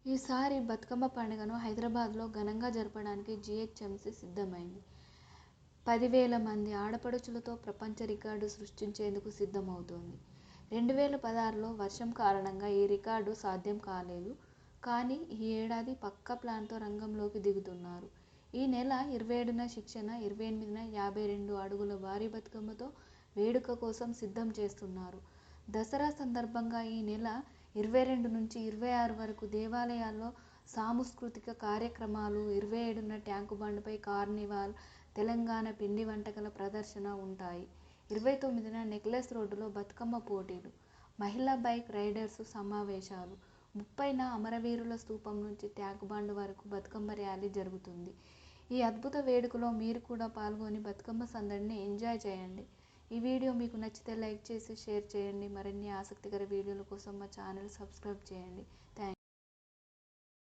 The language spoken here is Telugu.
ఈసారి బతుకమ్మ పండుగను హైదరాబాద్లో ఘనంగా జరపడానికి జీహెచ్ఎంసీ సిద్ధమైంది. 10,000 మంది ఆడపడుచులతో ప్రపంచ రికార్డు సృష్టించేందుకు సిద్ధమవుతోంది. 2016లో వర్షం కారణంగా ఈ రికార్డు సాధ్యం కాలేదు. కానీ ఈ ఏడాది పక్కా ప్లాన్తో రంగంలోకి దిగుతున్నారు. ఈ నెల 27న శిక్షణ, 28న 52 అడుగుల భారీ బతుకమ్మతో వేడుక కోసం సిద్ధం చేస్తున్నారు. దసరా సందర్భంగా ఈ నెల 22 నుంచి 26 వరకు దేవాలయాల్లో సాంస్కృతిక కార్యక్రమాలు, 27న ట్యాంకుబండ్పై కార్నివాల్, తెలంగాణ పిండి వంటకాల ప్రదర్శన ఉంటాయి. 29న నెక్లెస్ రోడ్డులో బతుకమ్మ పోటీలు, మహిళా బైక్ రైడర్స్ సమావేశాలు, 30న అమరవీరుల స్తూపం నుంచి ట్యాంకుబండ్ వరకు బతుకమ్మ ర్యాలీ జరుగుతుంది. ఈ అద్భుత వేడుకలో మీరు కూడా పాల్గొని బతుకమ్మ సందడిని ఎంజాయ్ చేయండి. ఈ వీడియో మీకు నచ్చితే లైక్ చేసి షేర్ చేయండి. మరిన్ని ఆసక్తికర వీడియోల కోసం మా ఛానల్ సబ్స్క్రైబ్ చేయండి. థ్యాంక్స్.